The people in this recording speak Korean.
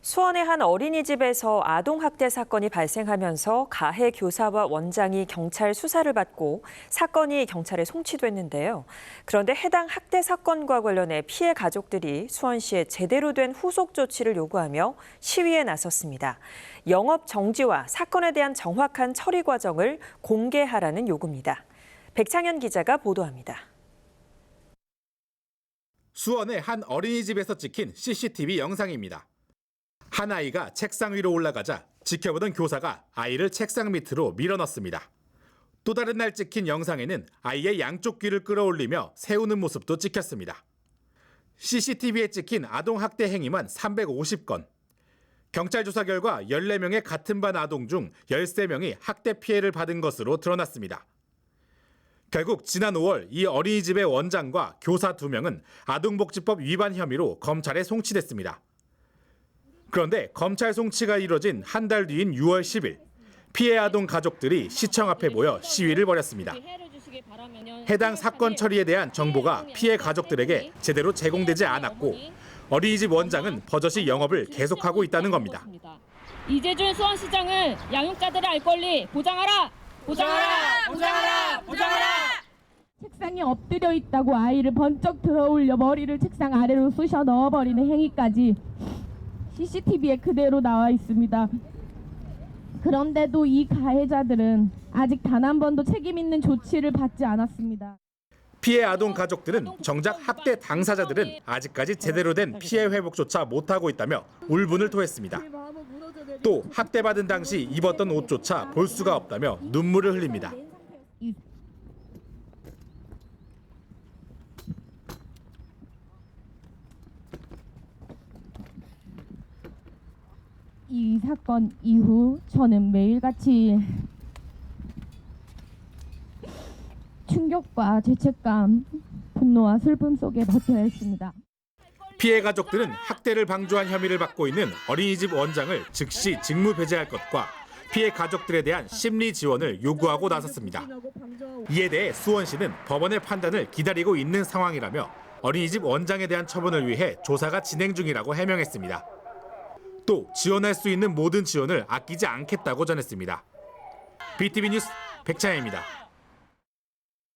수원의 한 어린이집에서 아동학대 사건이 발생하면서 가해 교사와 원장이 경찰 수사를 받고 사건이 경찰에 송치됐는데요. 그런데 해당 학대 사건과 관련해 피해 가족들이 수원시에 제대로 된 후속 조치를 요구하며 시위에 나섰습니다. 영업 정지와 사건에 대한 정확한 처리 과정을 공개하라는 요구입니다. 백창현 기자가 보도합니다. 수원의 한 어린이집에서 찍힌 CCTV 영상입니다. 한 아이가 책상 위로 올라가자 지켜보던 교사가 아이를 책상 밑으로 밀어넣습니다. 또 다른 날 찍힌 영상에는 아이의 양쪽 귀를 끌어올리며 세우는 모습도 찍혔습니다. CCTV에 찍힌 아동학대 행위만 350건. 경찰 조사 결과 14명의 같은 반 아동 중 13명이 학대 피해를 받은 것으로 드러났습니다. 결국 지난 5월 이 어린이집의 원장과 교사 2명은 아동복지법 위반 혐의로 검찰에 송치됐습니다. 그런데 검찰 송치가 이뤄진 한 달 뒤인 6월 10일 피해 아동 가족들이 시청 앞에 모여 시위를 벌였습니다. 해당 사건 처리에 대한 정보가 피해 가족들에게 제대로 제공되지 않았고 어린이집 원장은 버젓이 영업을 계속하고 있다는 겁니다. 이재준 수원시장은 양육자들의 알 권리 보장하라! 보장하라! 보장하라! 보장하라! 책상에 엎드려 있다고 아이를 번쩍 들어올려 머리를 책상 아래로 쑤셔 넣어버리는 행위까지 CCTV에 그대로 나와 있습니다. 그런데도 이 가해자들은 아직 단 한 번도 책임 있는 조치를 받지 않았습니다. 피해 아동 가족들은 정작 학대 당사자들은 아직까지 제대로 된 피해 회복조차 못하고 있다며 울분을 토했습니다. 또 학대받은 당시 입었던 옷조차 볼 수가 없다며 눈물을 흘립니다. 이 사건 이후 저는 매일같이 충격과 죄책감, 분노와 슬픔 속에 버텨야 했습니다. 피해 가족들은 학대를 방조한 혐의를 받고 있는 어린이집 원장을 즉시 직무 배제할 것과 피해 가족들에 대한 심리 지원을 요구하고 나섰습니다. 이에 대해 수원시는 법원의 판단을 기다리고 있는 상황이라며 어린이집 원장에 대한 처분을 위해 조사가 진행 중이라고 해명했습니다. 또 지원할 수 있는 모든 지원을 아끼지 않겠다고 전했습니다. BTV 뉴스 백찬현입니다.